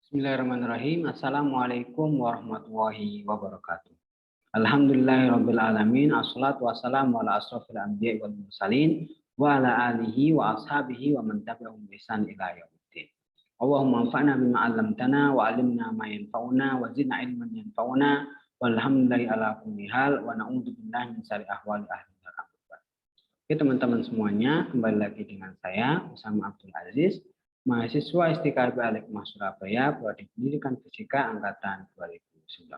Bismillahirrahmanirrahim. Assalamualaikum warahmatullahi wabarakatuh. Alhamdulillahirabbil alamin. Assalatu wassalamu ala asrofil anbiya'i wal mursalin wa ala alihi wa ashabihi wa man tabi'ahum bi ihsan ila yaumiddin. Allahumma anfa'na bima 'allamtana wa 'allimna ma yanfa'una wa zidna ilman yanfa'una walhamdulillahi ala kulli hal wa na'udzu billahi min syarri ahwali ahli neraka. Oke teman-teman semuanya, kembali lagi dengan saya Usama Abdul Aziz, mahasiswa STKB Al-Hikmah Surabaya, Prodi Pendidikan Fisika Angkatan 2019.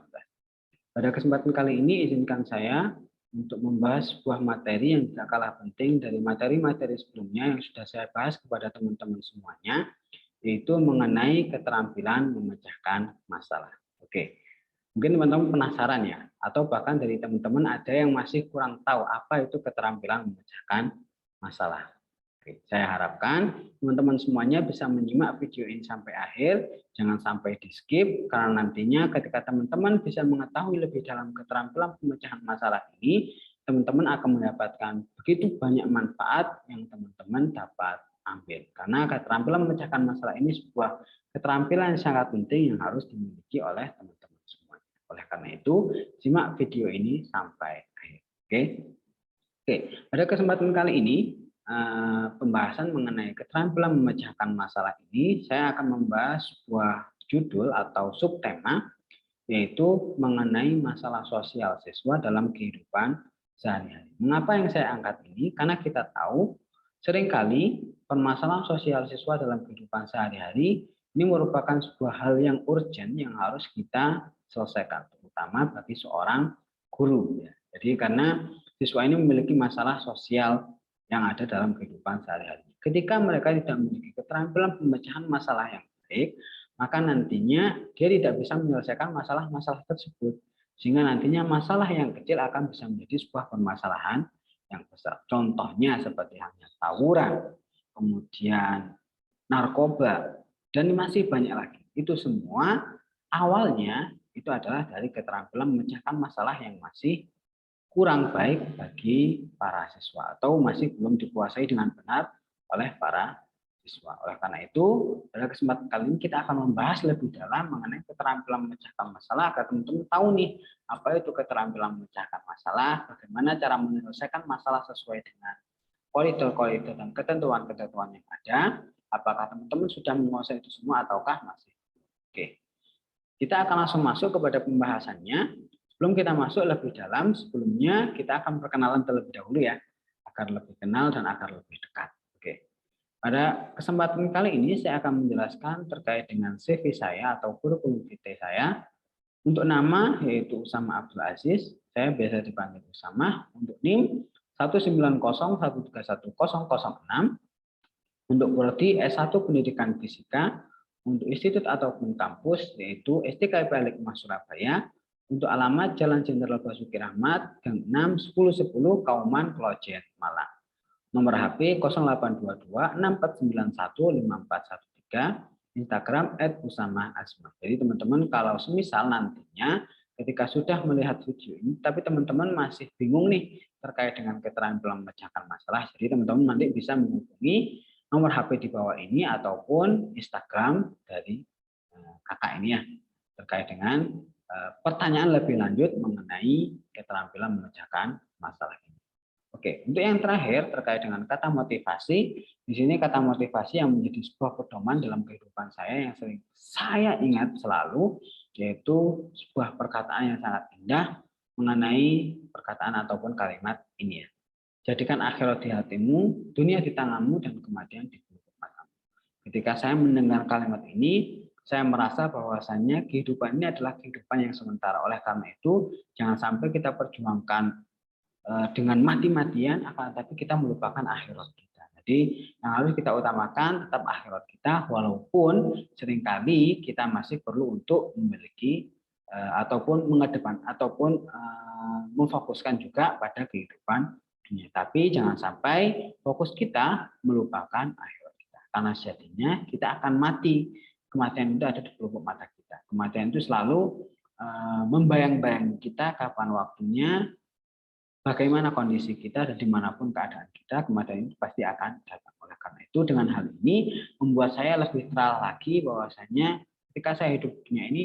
Pada kesempatan kali ini izinkan saya untuk membahas sebuah materi yang tidak kalah penting dari materi-materi sebelumnya yang sudah saya bahas kepada teman-teman semuanya, yaitu mengenai keterampilan memecahkan masalah. Oke. Mungkin teman-teman penasaran ya, atau bahkan dari teman-teman ada yang masih kurang tahu apa itu keterampilan memecahkan masalah. Oke, saya harapkan teman-teman semuanya bisa menyimak video ini sampai akhir, jangan sampai di skip, karena nantinya ketika teman-teman bisa mengetahui lebih dalam keterampilan pemecahan masalah ini, teman-teman akan mendapatkan begitu banyak manfaat yang teman-teman dapat ambil. Karena keterampilan memecahkan masalah ini sebuah keterampilan yang sangat penting yang harus dimiliki oleh teman-teman. Oleh karena itu, simak video ini sampai akhir. Oke. Pada kesempatan kali ini, pembahasan mengenai keterampilan memecahkan masalah ini, saya akan membahas sebuah judul atau subtema, yaitu mengenai masalah sosial siswa dalam kehidupan sehari-hari. Mengapa yang saya angkat ini? Karena kita tahu seringkali permasalahan sosial siswa dalam kehidupan sehari-hari ini merupakan sebuah hal yang urgent yang harus kita selesaikan, terutama bagi seorang guru. Jadi karena siswa ini memiliki masalah sosial yang ada dalam kehidupan sehari-hari. Ketika mereka tidak memiliki keterampilan pemecahan masalah yang baik, maka nantinya dia tidak bisa menyelesaikan masalah-masalah tersebut. Sehingga nantinya masalah yang kecil akan bisa menjadi sebuah permasalahan yang besar. Contohnya seperti halnya tawuran, kemudian narkoba, dan masih banyak lagi. Itu semua awalnya itu adalah dari keterampilan memecahkan masalah yang masih kurang baik bagi para siswa atau masih belum dikuasai dengan benar oleh para siswa. Oleh karena itu, pada kesempatan kali ini kita akan membahas lebih dalam mengenai keterampilan memecahkan masalah agar teman-teman tahu nih apa itu keterampilan memecahkan masalah, bagaimana cara menyelesaikan masalah sesuai dengan koridor-koridor dan ketentuan-ketentuan yang ada. Apakah teman-teman sudah menguasai itu semua ataukah masih? Oke. Kita akan langsung masuk kepada pembahasannya. Sebelum kita masuk lebih dalam, sebelumnya kita akan perkenalan terlebih dahulu ya, agar lebih kenal dan agar lebih dekat. Oke. Pada kesempatan kali ini saya akan menjelaskan terkait dengan CV saya atau kurikulum vitae saya. Untuk nama yaitu Usama Abdul Aziz, saya biasa dipanggil Usama. Untuk NIM 190131006. Untuk prodi S1 Pendidikan Fisika, untuk institut ataupun kampus yaitu STKB Al-Hikmah Surabaya, untuk alamat Jalan Jenderal Basuki Rahmat, Gang 6, 1010, Kauman, Klojen, Malang. Nomor HP 082264915413, Instagram @usama_asma. Jadi teman-teman kalau semisal nantinya ketika sudah melihat video ini, tapi teman-teman masih bingung nih terkait dengan keterampilan memecahkan masalah, jadi teman-teman nanti bisa menghubungi nomor HP di bawah ini ataupun Instagram dari kakak ini ya, terkait dengan pertanyaan lebih lanjut mengenai keterampilan memecahkan masalah ini. Oke, untuk yang terakhir terkait dengan kata motivasi, di sini kata motivasi yang menjadi sebuah pedoman dalam kehidupan saya yang sering saya ingat selalu, yaitu sebuah perkataan yang sangat indah mengenai perkataan ataupun kalimat ini ya. Jadikan akhirat di hatimu, dunia di tanganmu, dan kematian di pelupuk matamu. Ketika saya mendengar kalimat ini, saya merasa bahwasannya kehidupan ini adalah kehidupan yang sementara. Oleh karena itu, jangan sampai kita perjuangkan dengan mati-matian, akan tetapi kita melupakan akhirat kita. Jadi yang harus kita utamakan tetap akhirat kita, walaupun seringkali kita masih perlu untuk memiliki ataupun mengedepan ataupun memfokuskan juga pada kehidupan dunia. Tapi jangan sampai fokus kita melupakan akhirat kita. Karena sejatinya kita akan mati. Kematian itu ada di pelupuk mata kita. Kematian itu selalu membayang-bayang kita kapan waktunya, bagaimana kondisi kita, dan dimanapun keadaan kita, kematian itu pasti akan datang. Oleh karena itu, dengan hal ini membuat saya lebih terang lagi bahwasanya ketika saya hidup di dunia ini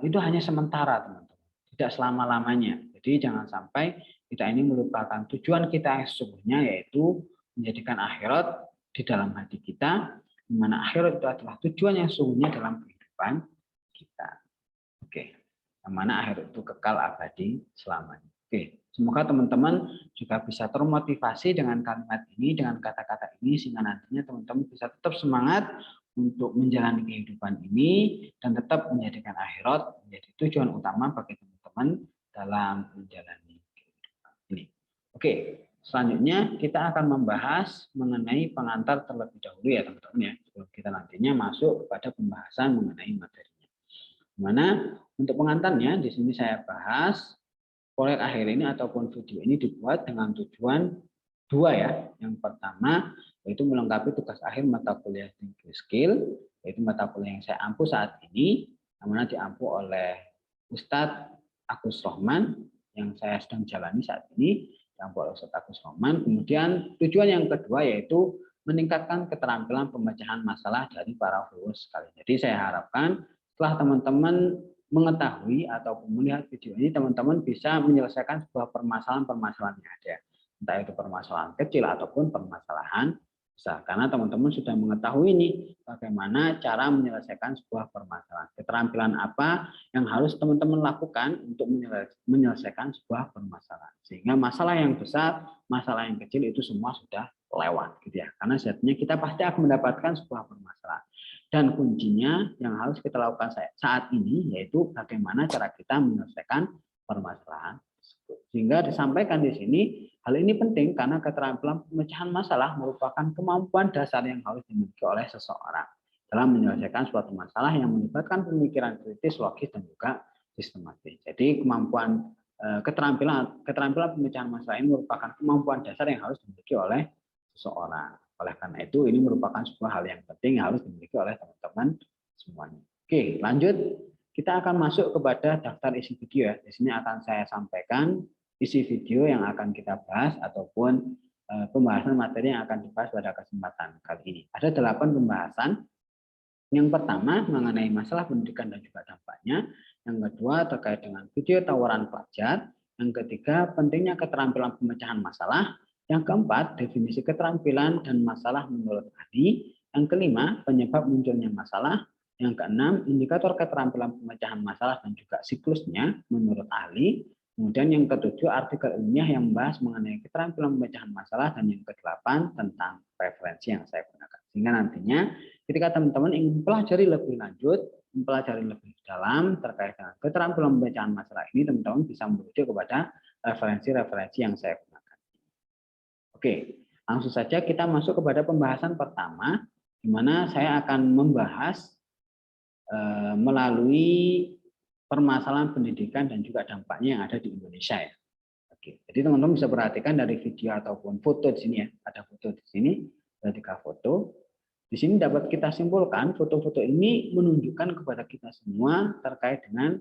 itu hanya sementara, teman-teman, tidak selama-lamanya. Jadi jangan sampai kita ini melupakan tujuan kita yang sesungguhnya, yaitu menjadikan akhirat di dalam hati kita, di mana akhirat itu adalah tujuan yang sesungguhnya dalam kehidupan kita. Oke, yang mana akhirat itu kekal abadi selamanya. Oke, semoga teman-teman juga bisa termotivasi dengan kalimat ini, dengan kata-kata ini, sehingga nantinya teman-teman bisa tetap semangat untuk menjalani kehidupan ini dan tetap menjadikan akhirat menjadi tujuan utama bagi teman-teman dalam menjalani kehidupan ini. Oke, selanjutnya kita akan membahas mengenai pengantar terlebih dahulu ya teman-teman ya, sebelum kita nantinya masuk kepada pembahasan mengenai materinya. Dimana untuk pengantarnya di sini saya bahas proyek akhir ini ataupun video ini dibuat dengan tujuan dua ya. Yang pertama yaitu melengkapi tugas akhir mata kuliah tinggi skill, yaitu mata kuliah yang saya ampu saat ini, yang mana diampu oleh Ustadz Agus Rohman yang saya sedang jalani saat ini, diampu oleh Ustadz Agus Rohman. Kemudian tujuan yang kedua yaitu meningkatkan keterampilan pemecahan masalah dari para followers sekalian. Jadi saya harapkan setelah teman-teman mengetahui ataupun melihat video ini, teman-teman bisa menyelesaikan sebuah permasalahan-permasalahan yang ada, entah itu permasalahan kecil ataupun permasalahan besar, karena teman-teman sudah mengetahui ini bagaimana cara menyelesaikan sebuah permasalahan, keterampilan apa yang harus teman-teman lakukan untuk menyelesaikan sebuah permasalahan, sehingga masalah yang besar, masalah yang kecil itu semua sudah lewat gitu ya, karena sejatinya kita pasti akan mendapatkan sebuah permasalahan. Dan kuncinya yang harus kita lakukan saat ini yaitu bagaimana cara kita menyelesaikan permasalahan tersebut. Sehingga disampaikan di sini, hal ini penting karena keterampilan pemecahan masalah merupakan kemampuan dasar yang harus dimiliki oleh seseorang dalam menyelesaikan suatu masalah yang melibatkan pemikiran kritis, logis, dan juga sistematis. Jadi kemampuan keterampilan pemecahan masalah ini merupakan kemampuan dasar yang harus dimiliki oleh seseorang. Oleh karena itu, ini merupakan sebuah hal yang penting yang harus dimiliki oleh teman-teman semuanya. Oke, lanjut. Kita akan masuk kepada daftar isi video ya. Di sini akan saya sampaikan isi video yang akan kita bahas ataupun pembahasan materi yang akan dibahas pada kesempatan kali ini. Ada 8 pembahasan. Yang pertama mengenai masalah pendidikan dan juga dampaknya. Yang kedua terkait dengan video tawaran pelajar. Yang ketiga pentingnya keterampilan pemecahan masalah. Yang keempat, definisi keterampilan dan masalah menurut ahli. Yang kelima, penyebab munculnya masalah. Yang keenam, indikator keterampilan pemecahan masalah dan juga siklusnya menurut ahli. Kemudian yang ketujuh, artikel ilmiah yang membahas mengenai keterampilan pemecahan masalah. Dan yang kedelapan, tentang referensi yang saya gunakan. Sehingga nantinya ketika teman-teman ingin mempelajari lebih lanjut, mempelajari lebih dalam terkait dengan keterampilan pemecahan masalah ini, teman-teman bisa merujuk kepada referensi-referensi yang saya gunakan. Oke, langsung saja kita masuk kepada pembahasan pertama, di mana saya akan membahas melalui permasalahan pendidikan dan juga dampaknya yang ada di Indonesia ya. Oke, jadi teman-teman bisa perhatikan dari video ataupun foto di sini ya, ada foto di sini, ada 3 foto. Di sini dapat kita simpulkan foto-foto ini menunjukkan kepada kita semua terkait dengan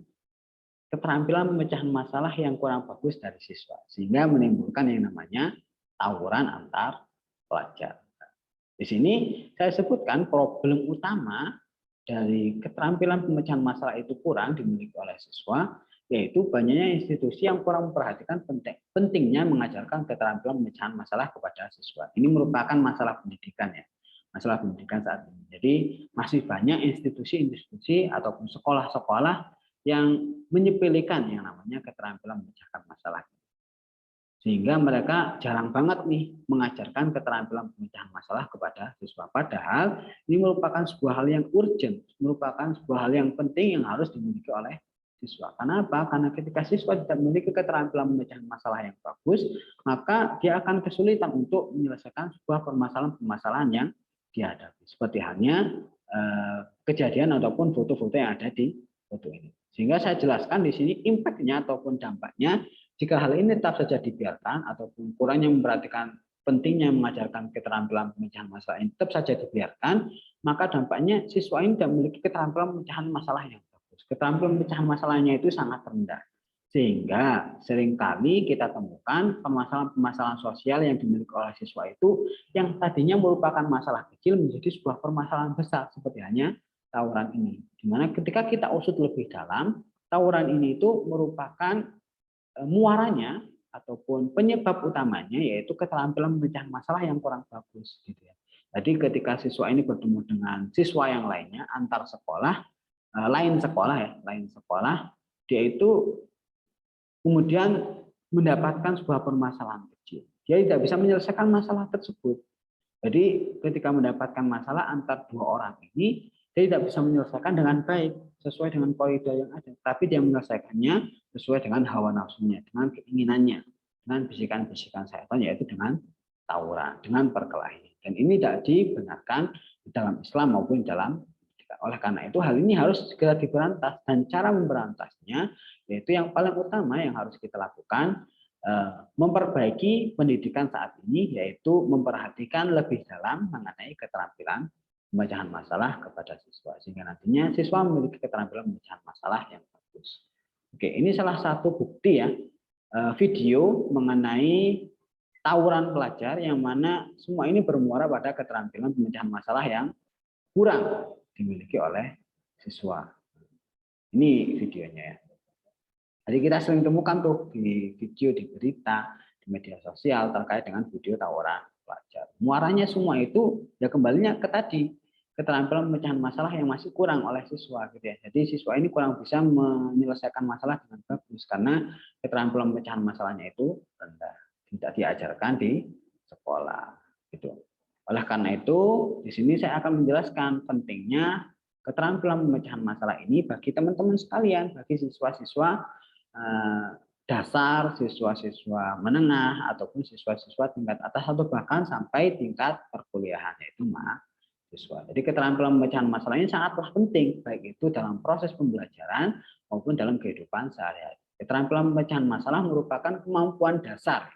keterampilan pemecahan masalah yang kurang bagus dari siswa, sehingga menimbulkan yang namanya tawuran antar pelajar. Di sini saya sebutkan problem utama dari keterampilan pemecahan masalah itu kurang dimiliki oleh siswa, yaitu banyaknya institusi yang kurang memperhatikan pentingnya mengajarkan keterampilan pemecahan masalah kepada siswa. Ini merupakan masalah pendidikan ya, masalah pendidikan saat ini. Jadi masih banyak institusi-institusi ataupun sekolah-sekolah yang menyepelekan yang namanya keterampilan memecahkan masalah. Sehingga mereka jarang banget nih mengajarkan keterampilan pemecahan masalah kepada siswa. Padahal ini merupakan sebuah hal yang urgent, merupakan sebuah hal yang penting yang harus dimiliki oleh siswa. Kenapa? Karena ketika siswa tidak memiliki keterampilan pemecahan masalah yang bagus, maka dia akan kesulitan untuk menyelesaikan sebuah permasalahan-permasalahan yang dihadapi. Seperti halnya kejadian ataupun foto-foto yang ada di foto ini. Sehingga saya jelaskan di sini impact-nya ataupun dampaknya. Jika hal ini tetap saja dibiarkan ataupun kurangnya memperhatikan pentingnya mengajarkan keterampilan pemecahan masalah ini tetap saja dibiarkan, maka dampaknya siswa ini tidak memiliki keterampilan pemecahan masalah yang bagus. Keterampilan pemecahan masalahnya itu sangat rendah. Sehingga seringkali kita temukan permasalahan-permasalahan sosial yang dimiliki oleh siswa itu yang tadinya merupakan masalah kecil menjadi sebuah permasalahan besar, seperti halnya tawuran ini. Dimana ketika kita usut lebih dalam, tawuran ini itu merupakan muaranya ataupun penyebab utamanya yaitu keterampilan memecahkan masalah yang kurang bagus gitu ya. Jadi ketika siswa ini bertemu dengan siswa yang lainnya antar sekolah, lain sekolah, dia itu kemudian mendapatkan sebuah permasalahan kecil. Dia tidak bisa menyelesaikan masalah tersebut. Jadi ketika mendapatkan masalah antar dua orang ini, dia tidak bisa menyelesaikan dengan baik sesuai dengan koridor yang ada, tapi dia menyelesaikannya sesuai dengan hawa nafsunya, dengan keinginannya, dengan bisikan-bisikan syaitan, yaitu dengan tawuran, dengan perkelahian. Dan ini tidak dibenarkan di dalam Islam maupun dalam. Oleh karena itu hal ini harus segera diberantas, dan cara memberantasnya yaitu yang paling utama yang harus kita lakukan, memperbaiki pendidikan saat ini, yaitu memperhatikan lebih dalam mengenai keterampilan pemecahan masalah kepada siswa, sehingga nantinya siswa memiliki keterampilan pemecahan masalah yang bagus. Oke, ini salah satu bukti ya, video mengenai tawuran pelajar yang mana semua ini bermuara pada keterampilan pemecahan masalah yang kurang dimiliki oleh siswa. Ini videonya ya. Jadi kita sering temukan tuh di video, di berita, di media sosial terkait dengan video tawuran pelajar. Muaranya semua itu ya kembalinya ke tadi, keterampilan pemecahan masalah yang masih kurang oleh siswa gitu ya. Jadi siswa ini kurang bisa menyelesaikan masalah dengan bagus karena keterampilan pemecahan masalahnya itu rendah, tidak diajarkan di sekolah gitu. Oleh karena itu, di sini saya akan menjelaskan pentingnya keterampilan pemecahan masalah ini bagi teman-teman sekalian, bagi siswa-siswa dasar, siswa-siswa menengah, ataupun siswa-siswa tingkat atas, atau bahkan sampai tingkat perkuliahan, yaitu mahasiswa. Jadi keterampilan pemecahan masalah ini sangatlah penting, baik itu dalam proses pembelajaran maupun dalam kehidupan sehari-hari. Keterampilan pemecahan masalah merupakan kemampuan dasar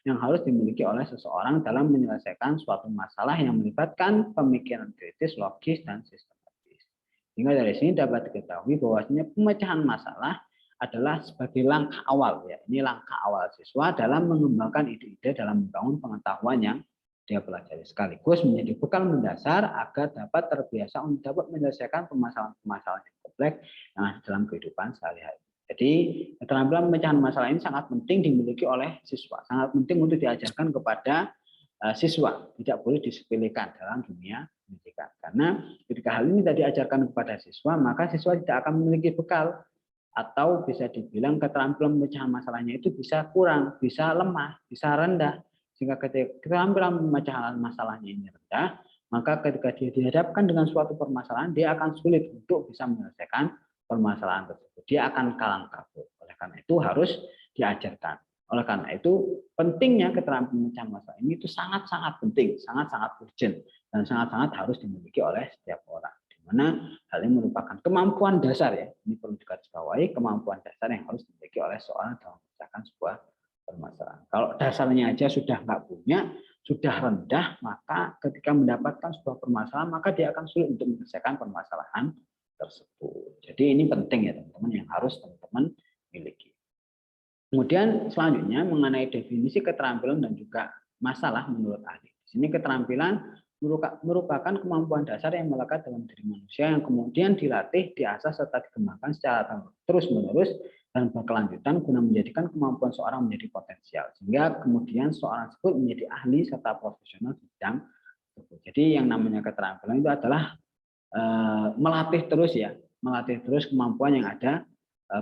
yang harus dimiliki oleh seseorang dalam menyelesaikan suatu masalah yang melibatkan pemikiran kritis, logis, dan sistematis. Sehingga dari sini dapat diketahui bahwasanya pemecahan masalah adalah sebagai langkah awal ya. Ini langkah awal siswa dalam mengembangkan ide-ide dalam membangun pengetahuan yang dia pelajari, sekaligus menjadi bekal mendasar agar dapat terbiasa untuk dapat menyelesaikan permasalahan-permasalahan yang kompleks yang ada dalam kehidupan sehari-hari. Jadi keterampilan pemecahan masalah ini sangat penting dimiliki oleh siswa, sangat penting untuk diajarkan kepada siswa, tidak boleh disepelekan dalam dunia pendidikan. Karena ketika hal ini tidak diajarkan kepada siswa, maka siswa tidak akan memiliki bekal, atau bisa dibilang keterampilan pemecahan masalahnya itu bisa kurang, bisa lemah, bisa rendah. Sehingga ketika keterampilan pemecahan masalahnya ini rendah, maka ketika dia dihadapkan dengan suatu permasalahan, dia akan sulit untuk bisa menyelesaikan permasalahan tersebut. Dia akan kalang kabut. Oleh karena itu harus diajarkan. Oleh karena itu, pentingnya keterampilan pemecahan masalah ini itu sangat-sangat penting, sangat-sangat urgent, dan sangat-sangat harus dimiliki oleh setiap orang. Di mana hal ini merupakan kemampuan dasar ya, ini perlu digarisbawahi, kemampuan dasar yang harus dimiliki oleh seorang dalam memecahkan sebuah permasalahan. Kalau dasarnya aja sudah nggak punya, sudah rendah, maka ketika mendapatkan sebuah permasalahan, maka dia akan sulit untuk menyelesaikan permasalahan tersebut. Jadi ini penting ya teman-teman, yang harus teman-teman miliki. Kemudian selanjutnya mengenai definisi keterampilan dan juga masalah menurut ahli. Di sini keterampilan merupakan kemampuan dasar yang melekat dalam diri manusia yang kemudian dilatih, diasah serta dikembangkan secara terus-menerus dan berkelanjutan guna menjadikan kemampuan seorang menjadi potensial, sehingga kemudian seorang tersebut menjadi ahli serta profesional di bidang tersebut. Jadi yang namanya keterampilan itu adalah melatih terus kemampuan yang ada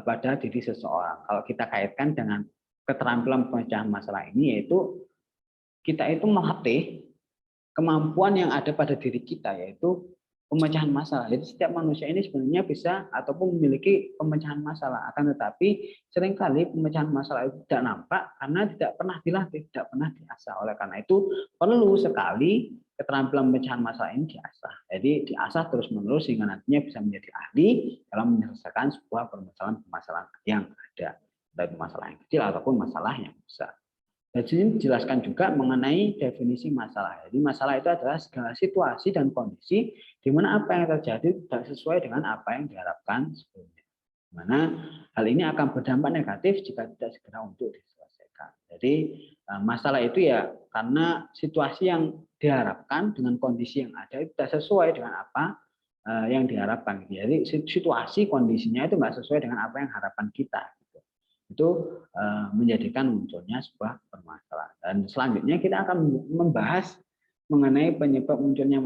pada diri seseorang. Kalau kita kaitkan dengan keterampilan pemecahan masalah ini, yaitu kita itu melatih kemampuan yang ada pada diri kita, yaitu pemecahan masalah. Jadi setiap manusia ini sebenarnya bisa ataupun memiliki pemecahan masalah, akan tetapi seringkali pemecahan masalah itu tidak nampak karena tidak pernah dilatih, tidak pernah diasah. Oleh karena itu perlu sekali keterampilan pemecahan masalah ini diasah. Jadi diasah terus-menerus sehingga nantinya bisa menjadi ahli dalam menyelesaikan sebuah permasalahan yang ada, baik masalah yang kecil ataupun masalah yang besar. Dan sini dijelaskan juga mengenai definisi masalah. Jadi masalah itu adalah segala situasi dan kondisi di mana apa yang terjadi tidak sesuai dengan apa yang diharapkan sebelumnya. Di mana hal ini akan berdampak negatif jika tidak segera untuk diselesaikan. Jadi masalah itu ya karena situasi yang diharapkan dengan kondisi yang ada itu tidak sesuai dengan apa yang diharapkan. Jadi situasi kondisinya itu nggak sesuai dengan apa yang harapan kita. Itu menjadikan munculnya sebuah permasalahan. Dan selanjutnya kita akan membahas mengenai penyebab munculnya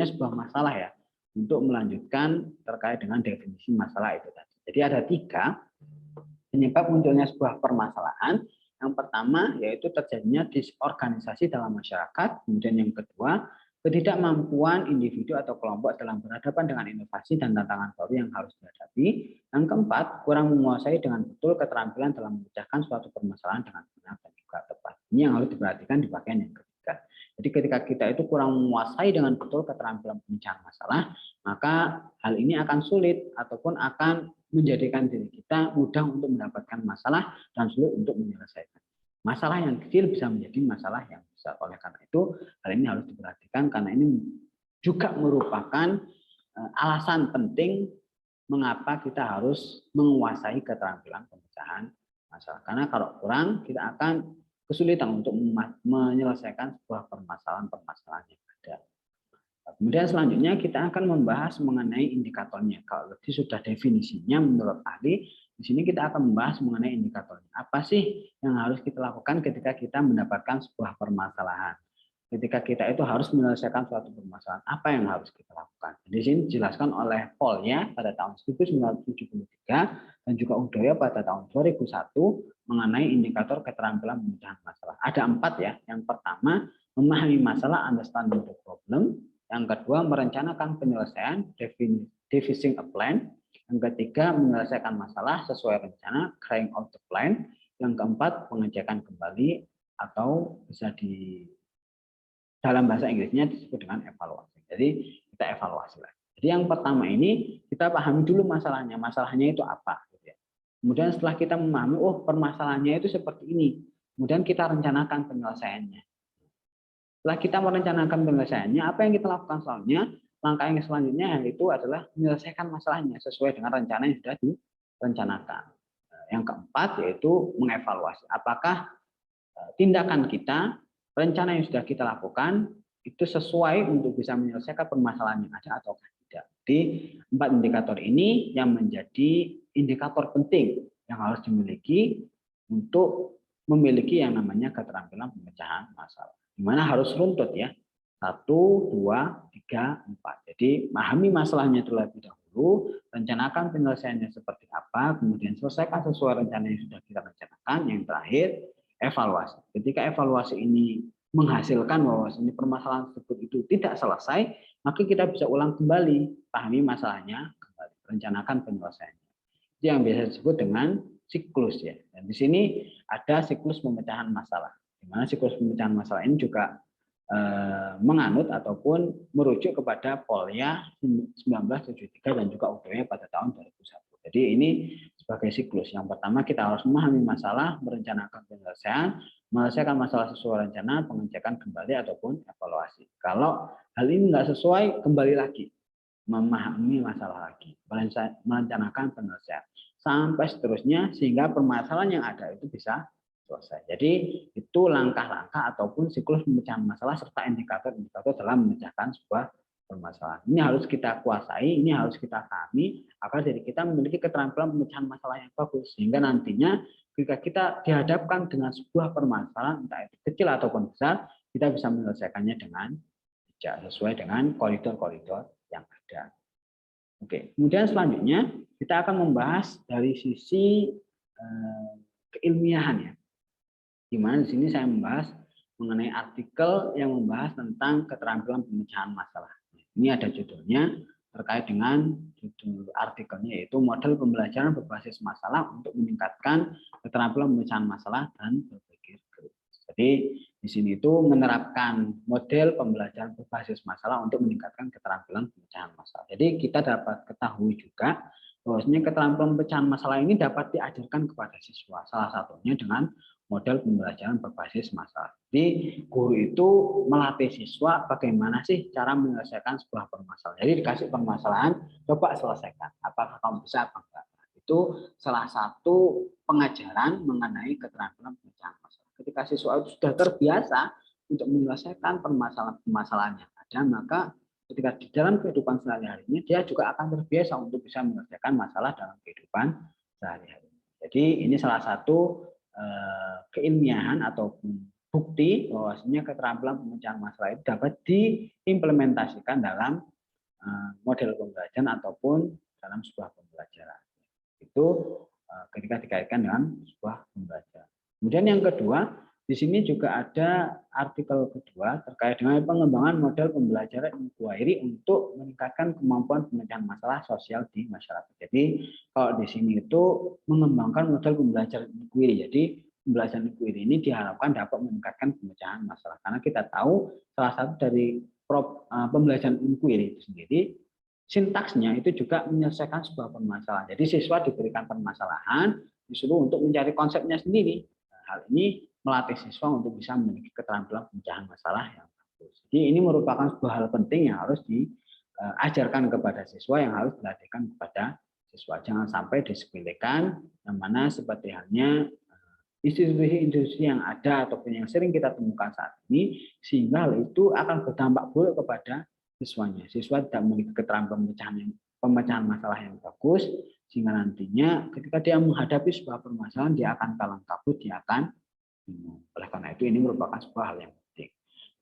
sebuah masalah ya, untuk melanjutkan terkait dengan definisi masalah itu tadi. Jadi ada 3 penyebab munculnya sebuah permasalahan. Yang pertama yaitu terjadinya disorganisasi dalam masyarakat. Kemudian yang kedua, ketidakmampuan individu atau kelompok dalam berhadapan dengan inovasi dan tantangan baru yang harus dihadapi. Yang keempat, kurang menguasai dengan betul keterampilan dalam memecahkan suatu permasalahan dengan benar dan juga tepat. Ini yang harus diperhatikan di bagian yang ketiga. Jadi ketika kita itu kurang menguasai dengan betul keterampilan pemecahan masalah, maka hal ini akan sulit ataupun akan menjadikan diri kita mudah untuk mendapatkan masalah dan sulit untuk menyelesaikan. Masalah yang kecil bisa menjadi masalah yang besar. Oleh karena itu, hal ini harus diperhatikan karena ini juga merupakan alasan penting mengapa kita harus menguasai keterampilan pemecahan masalah. Karena kalau kurang, kita akan kesulitan untuk menyelesaikan sebuah permasalahan yang ada. Kemudian selanjutnya kita akan membahas mengenai indikatornya. Kalau tadi sudah definisinya menurut ahli, di sini kita akan membahas mengenai indikatornya. Apa sih yang harus kita lakukan ketika kita mendapatkan sebuah permasalahan? Ketika kita itu harus menyelesaikan suatu permasalahan, apa yang harus kita lakukan? Di sini dijelaskan oleh Paul-nya pada tahun 1973 dan juga Udoyo pada tahun 2001 mengenai indikator keterampilan pemecahan masalah. Ada 4 ya. Yang pertama, memahami masalah, understanding the problem. Yang kedua, merencanakan penyelesaian, devising a plan. Yang ketiga, menyelesaikan masalah sesuai rencana, carrying out the plan. Yang keempat, pengecekan kembali atau bisa dalam bahasa Inggrisnya disebut dengan evaluasi. Jadi kita evaluasi lagi. Jadi yang pertama ini kita pahami dulu masalahnya. Masalahnya itu apa? Kemudian setelah kita memahami, oh permasalahannya itu seperti ini. Kemudian kita rencanakan penyelesaiannya. Setelah kita merencanakan penyelesaiannya, apa yang kita lakukan selanjutnya? Langkah yang selanjutnya yaitu adalah menyelesaikan masalahnya sesuai dengan rencana yang sudah direncanakan. Yang keempat yaitu mengevaluasi. Apakah tindakan kita, rencana yang sudah kita lakukan, itu sesuai untuk bisa menyelesaikan permasalahan yang ada atau tidak. Jadi 4 indikator ini yang menjadi indikator penting yang harus dimiliki untuk memiliki yang namanya keterampilan pemecahan masalah. Di mana harus runtut ya. 1, 2, 3, 4. Jadi pahami masalahnya terlebih dahulu, rencanakan penyelesaiannya seperti apa, kemudian selesaikan sesuai rencana yang sudah kita rencanakan. Yang terakhir, evaluasi. Ketika evaluasi ini menghasilkan bahwa permasalahan tersebut itu tidak selesai, maka kita bisa ulang kembali, pahami masalahnya, kembali rencanakan penyelesaiannya. Itu yang biasa disebut dengan siklus ya. Dan di sini ada siklus pemecahan masalah. Di mana siklus pemecahan masalah ini juga menganut ataupun merujuk kepada Polya 1973 dan juga Udoyo pada tahun 2001. Jadi ini sebagai siklus. Yang pertama kita harus memahami masalah, merencanakan penyelesaian, menyelesaikan masalah sesuai rencana, pengecekan kembali ataupun evaluasi. Kalau hal ini nggak sesuai, kembali lagi memahami masalah lagi, merencanakan penyelesaian sampai seterusnya sehingga permasalahan yang ada itu bisa selesai. Jadi itu langkah-langkah ataupun siklus pemecahan masalah serta indikator-indikator dalam memecahkan sebuah permasalahan. Ini harus kita kuasai, ini harus kita pahami agar diri kita memiliki keterampilan pemecahan masalah yang bagus sehingga nantinya ketika kita dihadapkan dengan sebuah permasalahan entah itu kecil ataupun besar, kita bisa menyelesaikannya dengan bijak sesuai dengan koridor-koridor yang ada. Oke, kemudian selanjutnya kita akan membahas dari sisi keilmiahan ya. Di mana di sini saya membahas mengenai artikel yang membahas tentang keterampilan pemecahan masalah. Ini ada judulnya terkait dengan judul artikelnya yaitu model pembelajaran berbasis masalah untuk meningkatkan keterampilan pemecahan masalah dan berpikir kritis. Jadi di sini itu menerapkan model pembelajaran berbasis masalah untuk meningkatkan keterampilan pemecahan masalah. Jadi kita dapat ketahui juga bahwasanya keterampilan pemecahan masalah ini dapat diajarkan kepada siswa. Salah satunya dengan model pembelajaran berbasis masalah. Jadi guru itu melatih siswa bagaimana sih cara menyelesaikan sebuah permasalahan. Jadi dikasih permasalahan, coba selesaikan. Apakah kamu bisa apa enggak? Itu salah satu pengajaran mengenai keterampilan pemecahan masalah. Ketika siswa itu sudah terbiasa untuk menyelesaikan permasalahan yang ada, maka ketika di dalam kehidupan sehari-harinya dia juga akan terbiasa untuk bisa menyelesaikan masalah dalam kehidupan sehari-hari. Jadi ini salah satu keilmiahan ataupun bukti bahwasanya keterampilan pemecahan masalah itu dapat diimplementasikan dalam model pembelajaran ataupun dalam sebuah pembelajaran. Itu ketika dikaitkan dengan sebuah pembelajaran. Kemudian yang kedua, di sini juga ada artikel kedua terkait dengan pengembangan model pembelajaran inquiry untuk meningkatkan kemampuan pemecahan masalah sosial di masyarakat. Jadi kalau di sini itu mengembangkan model pembelajaran inquiry. Jadi pembelajaran inquiry ini diharapkan dapat meningkatkan pemecahan masalah. Karena kita tahu salah satu dari pembelajaran inquiry itu sendiri, sintaksnya itu juga menyelesaikan sebuah permasalahan. Jadi siswa diberikan permasalahan, disuruh untuk mencari konsepnya sendiri. Hal ini melatih siswa untuk bisa memiliki keterampilan pemecahan masalah yang bagus. Jadi ini merupakan sebuah hal penting yang harus diajarkan kepada siswa, yang harus dilatihkan kepada siswa. Jangan sampai disepelekan, yang mana seperti halnya institusi-institusi yang ada ataupun yang sering kita temukan saat ini, sehingga hal itu akan berdampak buruk kepada siswanya. Siswa tidak memiliki keterampilan pemecahan masalah yang bagus, sehingga nantinya ketika dia menghadapi sebuah permasalahan, dia akan kalang kabut, dia akan bingung. Oleh karena itu ini merupakan sebuah hal yang penting.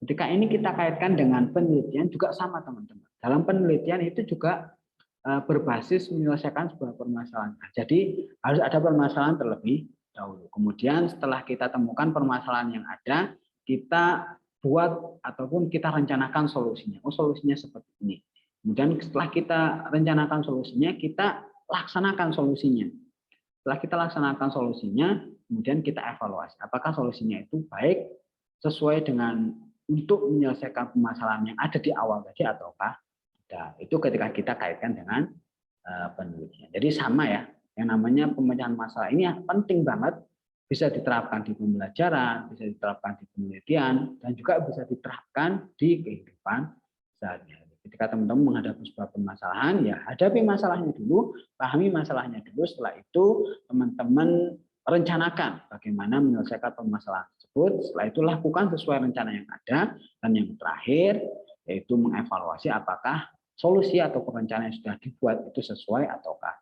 Ketika ini kita kaitkan dengan penelitian juga sama teman-teman. Dalam penelitian itu juga berbasis menyelesaikan sebuah permasalahan. Jadi harus ada permasalahan terlebih dahulu. Kemudian setelah kita temukan permasalahan yang ada, kita buat ataupun kita rencanakan solusinya. Oh, solusinya seperti ini. Kemudian setelah kita rencanakan solusinya, kita laksanakan solusinya. Setelah kita laksanakan solusinya, kemudian kita evaluasi. Apakah solusinya itu baik, sesuai dengan untuk menyelesaikan permasalahan yang ada di awal tadi ataukah tidak. Itu ketika kita kaitkan dengan penelitian. Jadi sama ya, yang namanya pemecahan masalah ini penting banget, bisa diterapkan di pembelajaran, bisa diterapkan di penelitian, dan juga bisa diterapkan di kehidupan sehari-hari. Ketika teman-teman menghadapi sebuah permasalahan, ya hadapi masalahnya dulu, pahami masalahnya dulu, setelah itu teman-teman rencanakan bagaimana menyelesaikan permasalahan tersebut, setelah itu lakukan sesuai rencana yang ada, dan yang terakhir yaitu mengevaluasi apakah solusi atau perencanaan yang sudah dibuat itu sesuai ataukah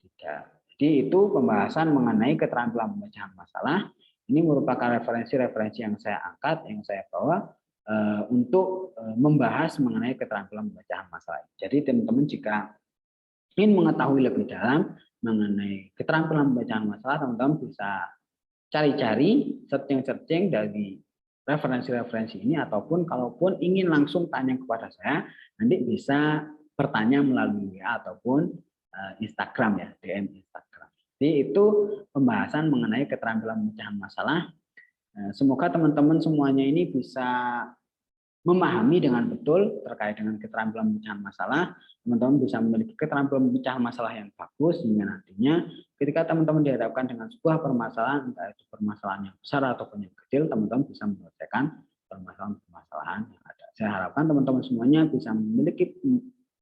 tidak. Jadi itu pembahasan mengenai keterampilan pemecahan masalah. Ini merupakan referensi-referensi yang saya angkat, yang saya bawa untuk membahas mengenai keterampilan pemecahan masalah. Jadi teman-teman jika ingin mengetahui lebih dalam mengenai keterampilan pemecahan masalah, teman-teman bisa cari-cari, searching-searching dari referensi-referensi ini, ataupun kalaupun ingin langsung tanya kepada saya, nanti bisa bertanya melalui WA ataupun Instagram ya, DM Instagram. Jadi itu pembahasan mengenai keterampilan pemecahan masalah. Semoga teman-teman semuanya ini bisa memahami dengan betul terkait dengan keterampilan pemecahan masalah. Teman-teman bisa memiliki keterampilan pemecahan masalah yang bagus, sehingga nantinya ketika teman-teman dihadapkan dengan sebuah permasalahan, entah itu permasalahan yang besar ataupun yang kecil, teman-teman bisa menyelesaikan permasalahan-permasalahan yang ada. Saya harapkan teman-teman semuanya bisa memiliki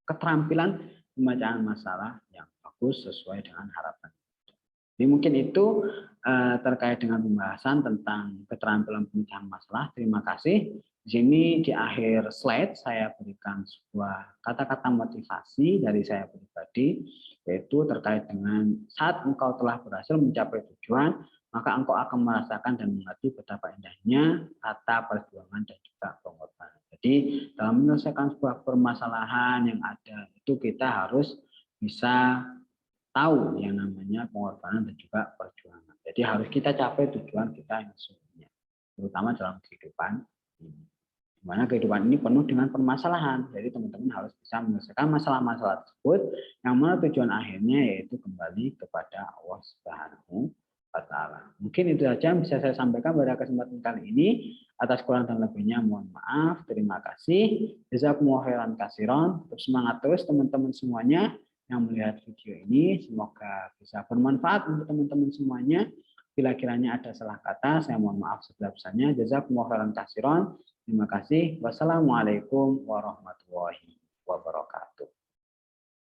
keterampilan pemecahan masalah yang bagus sesuai dengan harapan. Jadi mungkin itu terkait dengan pembahasan tentang keterampilan pemecahan masalah. Terima kasih. Di sini di akhir slide saya berikan sebuah kata-kata motivasi dari saya pribadi, yaitu terkait dengan saat engkau telah berhasil mencapai tujuan, maka engkau akan merasakan dan mengerti betapa indahnya kata perjuangan dan juga pengorbanan. Jadi dalam menyelesaikan sebuah permasalahan yang ada itu kita harus bisa tahu yang namanya pengorbanan dan juga perjuangan. Jadi harus kita capai tujuan kita yang sesungguhnya, terutama dalam kehidupan ini. Di mana kehidupan ini penuh dengan permasalahan. Jadi teman-teman harus bisa menyelesaikan masalah-masalah tersebut, yang mana tujuan akhirnya yaitu kembali kepada Allah Subhanahu wa Ta'ala. Mungkin itu saja yang bisa saya sampaikan pada kesempatan kali ini. Atas kurang dan lebihnya mohon maaf. Terima kasih. Jazakumullahu khairan katsiran. Tetap semangat terus teman-teman semuanya yang melihat video ini. Semoga bisa bermanfaat untuk teman-teman semuanya. Bila kiranya ada salah kata, saya mohon maaf sebesar-besarnya. Jazakumullahu khairan katsiran. Terima kasih. Wassalamualaikum warahmatullahi wabarakatuh.